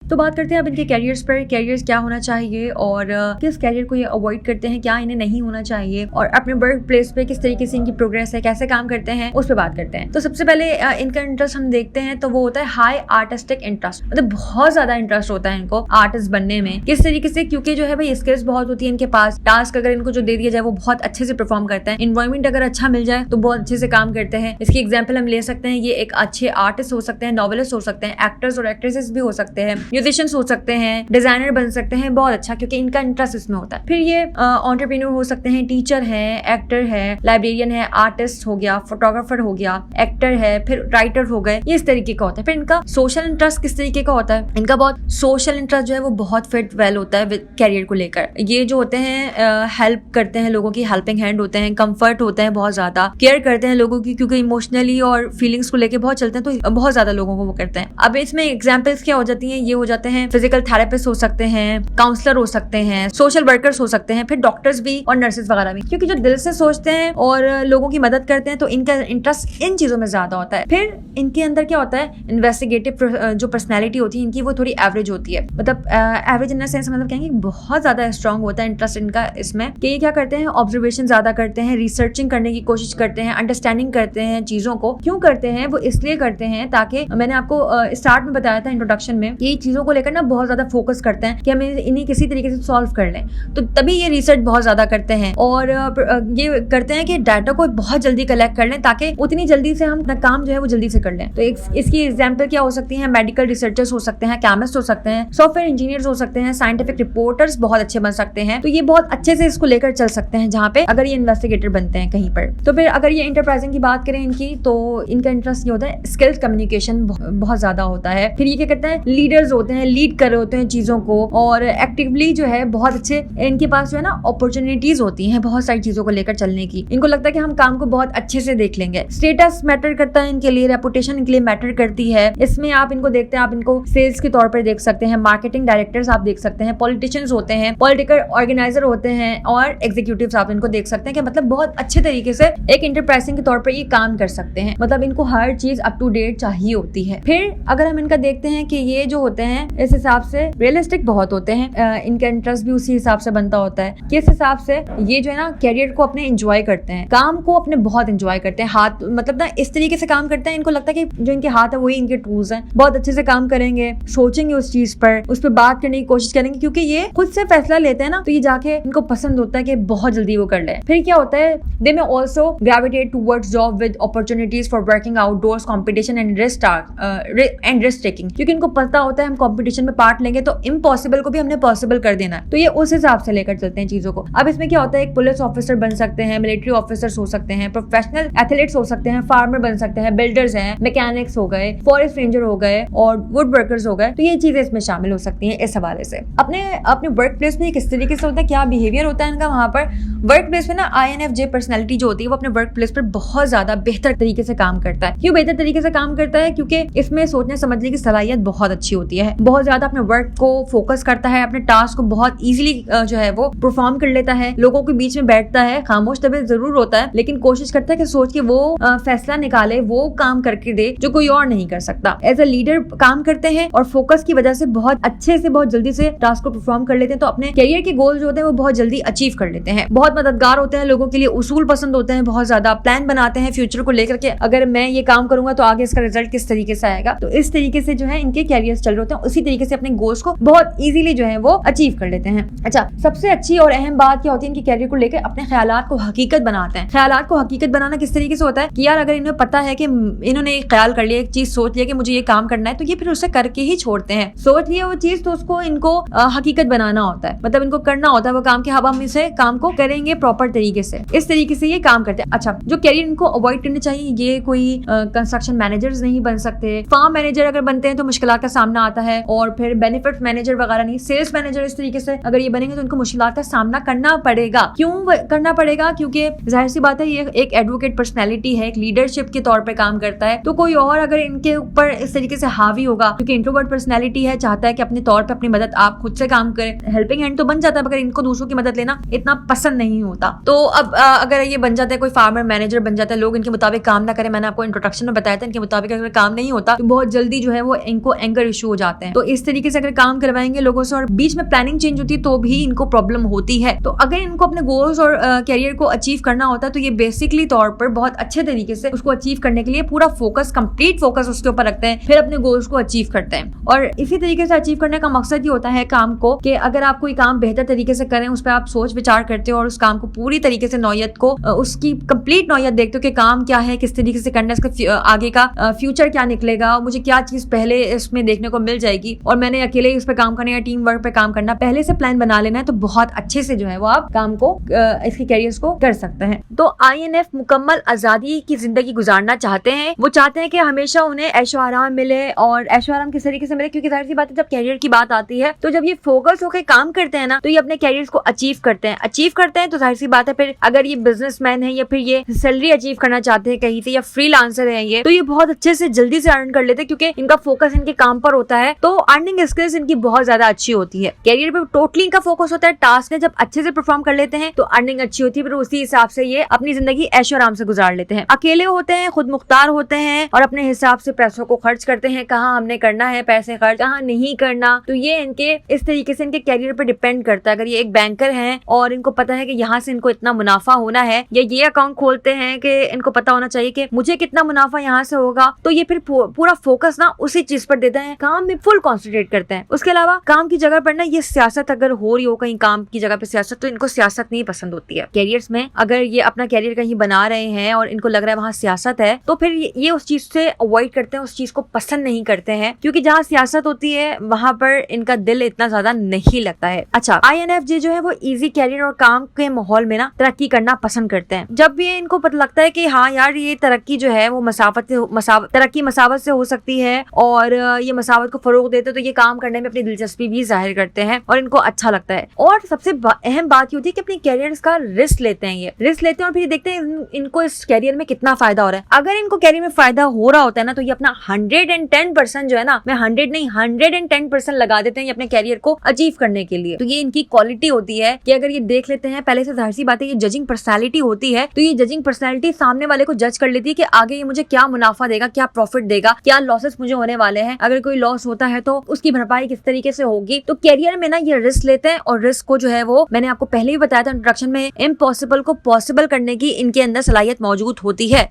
तो बात करते हैं अब इनके कैरियर्स पर, कैरियर्स क्या होना चाहिए और किस कैरियर को ये अवॉइड करते हैं, क्या इन्हें नहीं होना चाहिए, और अपने वर्क प्लेस पे किस तरीके से इनकी प्रोग्रेस है, कैसे काम करते हैं, उस पर बात करते हैं। तो सबसे पहले इनका इंटरेस्ट हम देखते हैं तो वो होता है हाई आर्टिस्टिक इंटरेस्ट, मतलब बहुत ज्यादा इंटरेस्ट होता है इनको आर्टिस्ट बनने में। किस तरीके से, क्योंकि जो है भाई स्किल्स बहुत होती है इनके पास, टास्क अगर इनको जो दे दिया जाए वो बहुत अच्छे से परफॉर्म करते हैं, इन्वायरमेंट अगर अच्छा मिल जाए तो बहुत अच्छे से काम करते हैं। इसकी एग्जाम्पल हम ले सकते हैं, ये एक अच्छे आर्टिस्ट हो सकते हैं, नॉवेलिस्ट हो सकते हैं, एक्टर्स और एक्ट्रेसेस भी हो सकते हैं, म्यूजिशियंस हो सकते हैं, डिजाइनर बन सकते हैं, बहुत अच्छा, क्योंकि इनका इंटरेस्ट इसमें होता है। फिर ये एंटरप्रेन्योर हो सकते हैं, टीचर है, एक्टर है, लाइब्रेरियन है, आर्टिस्ट हो गया, फोटोग्राफर हो गया, एक्टर है, फिर राइटर हो गए, ये इस तरीके का होता है। फिर इनका सोशल इंटरेस्ट किस तरीके का होता है, इनका बहुत सोशल इंटरेस्ट जो है वो बहुत फिट वेल होता है विद कैरियर को लेकर। ये जो होते हैं हेल्प करते हैं लोगों की, हेल्पिंग हैंड होते हैं, कंफर्ट होते हैं, बहुत ज्यादा केयर करते हैं लोगों की, क्योंकि इमोशनली और फीलिंग्स को लेकर बहुत चलते हैं, तो बहुत ज्यादा लोगों को वो करते हैं। अब इसमें एग्जाम्पल्स क्या हो जाती हैं, ये हो जाते हैं फिजिकल थेरेपिस्ट हो सकते हैं, काउंसलर हो सकते हैं, सोशल वर्कर्स हो सकते हैं, फिर डॉक्टर्स भी और नर्सेज वगैरह भी, क्योंकि जो दिल से सोचते हैं और लोगों की मदद करते हैं तो इनका इंटरेस्ट इन चीजों में ज्यादा होता है। फिर इनके अंदर क्या होता है, इन्वेस्टिगेटिव जो पर्सनैलिटी होती है इनकी वो थोड़ी एवरेज होती है, मतलब एवरेज इन द सेंस मतलब कहेंगे बहुत ज्यादा स्ट्रांग होता है इंटरेस्ट इनका इसमें, कि ये क्या करते हैं, ऑब्जर्वेशन ज्यादा करते हैं, रिसर्चिंग करने की कोशिश करते हैं, अंडरस्टैंडिंग करते हैं चीजों को। क्यों करते हैं, वो इसलिए करते हैं ताकि मैंने आपको स्टार्ट में बताया था इंट्रोडक्शन में, ये चीजों को लेकर ना बहुत ज्यादा फोकस करते हैं कि हमें इन्हें किसी तरीके से सॉल्व कर लें, तो तभी ये रिसर्च बहुत ज्यादा करते हैं और ये करते हैं कि डाटा को बहुत जल्दी कलेक्ट कर लें ताकि उतनी जल्दी से हम अपना काम जो है वो जल्दी से कर लें। तो इसकी एग्जाम्पल क्या हो सकती है, मेडिकल रिसर्चर्स हो सकते हैं, केमिस्ट हो सकते हैं, सॉफ्टवेयर इंजीनियर्स हो सकते हैं, साइंटिफिक रिपोर्टर्स बहुत अच्छे बन सकते हैं, तो ये बहुत अच्छे से इसको लेकर चल सकते हैं जहाँ पे अगर ये इन्वेस्टिगेटर बनते हैं कहीं पर। तो फिर अगर ये इंटरप्राइजिंग की बात करें इनकी, तो इनका इंटरेस्ट ये होता है स्किल्स कम्युनिकेशन बहुत ज्यादा होता है। फिर ये क्या करते हैं, लीडर्स होते हैं, लीड कर रहे होते हैं चीजों को, और एक्टिवली जो है बहुत अच्छे इनके पास जो है ना अपॉर्चुनिटीज होती हैं बहुत सारी चीजों को लेकर चलने की। इनको लगता है कि हम काम को बहुत अच्छे से देख लेंगे। स्टेटस मैटर करता है इनके लिए, रेपुटेशन इनके लिए मैटर करती है। इसमें आप इनको देखते हैं, आप इनको सेल्स के तौर पर देख सकते हैं, मार्केटिंग डायरेक्टर्स आप देख सकते हैं, पॉलिटिशियंस होते हैं, पॉलिटिकल ऑर्गेनाइजर होते हैं, और एग्जीक्यूटिव्स आप इनको देख सकते हैं कि मतलब बहुत अच्छे तरीके से एक इंटरप्राइजिंग के तौर पर ये काम कर सकते हैं, मतलब इनको हर चीज अप टू डेट चाहिए होती है। फिर अगर हम इनका देखते हैं कि ये जो होते हैं इस हिसाब से रियलिस्टिक बहुत होते हैं, इनका इंटरेस्ट भी उसी हिसाब से बनता होता है, किस हिसाब से ये जो है ना कैरियर को अपने एंजॉय करते हैं, काम को अपने बहुत एंजॉय करते हैं, हाथ मतलब ना इस तरीके से काम करते हैं, इनको लगता है कि जो इनके हाथ है वही इनके टूल्स हैं, बहुत अच्छे से काम करेंगे, सोचेंगे उस चीज पर, उस पर बात करने की कोशिश करेंगे, क्योंकि ये खुद से फैसला लेते हैं ना, तो ये जाके इनको पसंद होता है कि बहुत जल्दी वो कर ले। फिर क्या होता है, they may also gravitate towards job with opportunities for working outdoors, competition and risk taking, क्योंकि इनको पता होता है हम कॉम्पिटिशन में पार्ट लेंगे तो इम्पॉसिबल को भी हमने पॉसिबल कर देना है, तो ये उस हिसाब से लेकर चलते हैं चीजों को। अब इसमें क्या होता है, एक पुलिस ऑफिसर बन सकते हैं, मिलिट्री ऑफिसर्स हो सकते हैं, प्रोफेशनल एथलीट्स हो सकते हैं, फार्मर बन सकते हैं, बिल्डर्स हैं, मैकेनिक्स हो गए, फॉरेस्ट रेंजर हो गए, और वुड वर्कर्स हो गए, तो ये चीजें इसमें शामिल हो सकती हैं। इस हवाले से अपने वर्क प्लेस में किस तरीके से होता है, क्या बिहेवियर होता है इनका वहां पर वर्क प्लेस में ना, INFJ पर्सनैलिटी जो होती है वो अपने वर्क प्लेस पर बहुत ज्यादा बेहतर तरीके से काम करता है। क्यों बेहतर तरीके से काम करता है, क्योंकि इसमें सोचने समझने की सलाहियत बहुत अच्छी होती है, बहुत ज्यादा अपने वर्क को फोकस करता है, अपने टास्क को बहुत इजीली जो है वो परफॉर्म कर लेता है, लोगों के बीच में बैठता है, खामोश तबीयत जरूर होता है, लेकिन कोशिश करता है कि सोच के वो फैसला निकाले, वो काम करके दे जो कोई और नहीं कर सकता। एज ए लीडर काम करते हैं और फोकस की वजह से बहुत अच्छे से बहुत जल्दी से टास्क को परफॉर्म कर लेते हैं, तो अपने करियर के गोल जो होते हैं वो बहुत जल्दी अचीव कर लेते हैं। बहुत मददगार होते हैं लोगों के लिए, उसूल पसंद होते हैं, बहुत ज्यादा प्लान बनाते हैं फ्यूचर को लेकर के, अगर मैं ये काम करूंगा तो आगे इसका रिजल्ट किस तरीके से आएगा, तो इस तरीके से जो है इनके कैरियर्स चल रहे होते हैं, उसी तरीके से अपने गोल्स को बहुत इजीली जो है वो अचीव कर लेते हैं। अच्छा, सबसे अच्छी और अहम बात क्या होती है इनके कैरियर को लेकर, अपने ख्यालात को हकीकत बनाते हैं। ख्यालात को हकीकत बनाना किस तरीके से होता है कि यार अगर इन्हें पता है कि इन्होंने एक ख्याल कर लिया, एक चीज सोच लिया कि मुझे ये काम करना है, तो ये फिर उसे करके ही छोड़ते हैं। सोच लिया वो चीज तो उसको इनको हकीकत बनाना होता है, मतलब इनको करना होता है वो काम कि अब हम इसे काम को करेंगे प्रॉपर तरीके से, इस तरीके से ये काम करते हैं। अच्छा, जो कैरियर इनको अवॉइड करने चाहिए, ये कोई कंस्ट्रक्शन मैनेजर्स नहीं बन सकते, फार्म मैनेजर अगर बनते हैं तो मुश्किलात का सामना आता है, और फिर बेनिफिट मैनेजर वगैरह नहीं, सेल्स मैनेजर इस तरीके से अगर ये बनेंगे तो इनको मुश्किलात का सामना करना पड़ेगा। क्यों करना पड़ेगा, क्योंकि जाहिर सी बात है ये एक एडवोकेट पर्सनैलिटी है, एक लीडरशिप के तौर पर काम करता है, तो कोई और अगर इनके ऊपर इस तरीके से हावी होगा, क्योंकि इंट्रोवर्ट पर्सनैलिटी है, चाहता है कि अपने तौर पर अपनी मदद आप खुद से काम करें, हेल्पिंग हैंड तो बन जाता है, मगर इनको दूसरों की मदद लेना इतना पसंद नहीं होता। तो अब अगर ये बन जाता है, कोई फार्मर मैनेजर बन जाता है, लोग इनके मुताबिक काम ना करें, मैंने आपको इंट्रोडक्शन में बताया था, इनके मुताबिक अगर काम नहीं होता तो बहुत जल्दी जो है वो इनको एंगर इशू हो जाता करवाते हैं। तो इस तरीके से अगर काम करवाएंगे लोगों से और बीच में प्लानिंग चेंज होती है तो भी इनको प्रॉब्लम होती है। तो अगर इनको अपने गोल्स और कैरियर को अचीव करना होता है तो ये बेसिकली तौर पर बहुत अच्छे तरीके से उसको अचीव करने के लिए पूरा फोकस, कंप्लीट फोकस उसके ऊपर रखते हैं, फिर अपने गोल्स को अचीव करते हैं। और इसी तरीके से अचीव करने का मकसद ये होता है काम को कि अगर आप कोई काम बेहतर तरीके से करें, उस पर आप सोच विचार करते हो और उस काम को पूरी तरीके से नौयत को उसकी कंप्लीट नौयत देखते हो कि काम क्या है, किस तरीके से करना है, इसका आगे का फ्यूचर क्या निकलेगा, मुझे क्या चीज पहले इसमें देखने को मिल जाएगी और मैंने अकेले इस पे काम करना या टीम वर्क पे काम करना, पहले से प्लान बना लेना है तो बहुत अच्छे से जो है वो आप काम को इसके कैरियर्स को कर सकते हैं। तो INF मुकम्मल आजादी की जिंदगी गुजारना चाहते हैं। वो चाहते हैं कि हमेशा उन्हें ऐशो आराम मिले और ऐशो आराम किस तरीके से मिले, क्योंकि जाहिर सी बात है जब कैरियर की बात आती है तो जब ये फोकस होकर काम करते हैं ना तो ये अपने कैरियर्स को अचीव करते हैं तो जाहिर सी बात है फिर अगर ये बिजनेसमैन है या फिर ये सैलरी अचीव करना चाहते हैं कहीं से या फ्रीलांसर है ये, तो ये बहुत अच्छे से जल्दी से अर्न कर लेते हैं क्योंकि इनका फोकस इनके काम पर होता है। तो अर्निंग स्किल्स इनकी बहुत ज्यादा अच्छी होती है। कैरियर पे टोटली इनका फोकस होता है, टास्क में जब अच्छे से परफॉर्म कर लेते हैं तो अर्निंग अच्छी होती है, फिर उसी हिसाब से ये अपनी जिंदगी ऐशो आराम से गुजार लेते हैं। अकेले होते हैं, खुद मुख्तार होते हैं और अपने हिसाब से पैसों को खर्च करते हैं, कहाँ हमने करना है पैसे खर्च, कहाँ नहीं करना। तो ये इनके इस तरीके से इनके कैरियर पर डिपेंड करता है। अगर ये एक बैंकर हैं और इनको पता है कि यहाँ से इनको इतना मुनाफा होना है, या ये अकाउंट खोलते हैं कि इनको पता होना चाहिए कि मुझे कितना मुनाफा यहाँ से होगा, तो ये फिर पूरा फोकस ना उसी चीज पर देते हैं, काम में फुल कॉन्सेंट्रेट करते हैं। उसके अलावा काम की जगह पर ना ये सियासत अगर हो रही हो कहीं काम की जगह पे सियासत, तो इनको सियासत नहीं पसंद होती है। कैरियर्स में अगर ये अपना कैरियर कहीं बना रहे हैं और इनको लग रहा है वहाँ सियासत है तो फिर ये उस चीज से अवॉइड करते हैं, उस चीज को पसंद नहीं करते हैं, क्योंकि जहाँ सियासत होती है वहां पर इनका दिल इतना ज्यादा नहीं लगता है। अच्छा, INFJ जो है वो इजी कैरियर और काम के माहौल में ना तरक्की करना पसंद करते हैं। जब भी इनको पता लगता है कि हाँ यार ये तरक्की जो है वो तरक्की मसावत से हो सकती है और ये मसावत को फरोग देते हैं, तो ये काम करने में अपनी दिलचस्पी भी जाहिर करते हैं और इनको अच्छा लगता है। और सबसे अहम बात ये होती है कि अपने कैरियर का रिस्क लेते हैं, ये रिस्क लेते हैं और फिर देखते हैं इनको इस कैरियर में कितना फायदा हो रहा है। अगर इनको कैरियर में फायदा हो रहा होता है ना तो ये अपना 110% जो है ना, मैं 100 नहीं 110% लगा देते हैं ये अपने कैरियर को अचीव करने के लिए। तो ये इनकी क्वालिटी होती है कि अगर ये देख लेते हैं पहले से, जाहिर सी बात है ये जजिंग पर्सनालिटी होती है, तो ये जजिंग पर्सनालिटी सामने वाले को जज कर लेती है कि आगे ये मुझे क्या मुनाफा देगा, क्या प्रॉफिट देगा, क्या लॉसेस मुझे होने वाले हैं, अगर कोई लॉस होता है तो उसकी भरपाई किस तरीके से होगी। तो कैरियर में ना ये रिस्क लेते हैं और रिस्क को जो है वो मैंने आपको पहले ही बताया था इंट्रोडक्शन में, इम्पॉसिबल को पॉसिबल करने की इनके अंदर सलाहियत मौजूद होती है।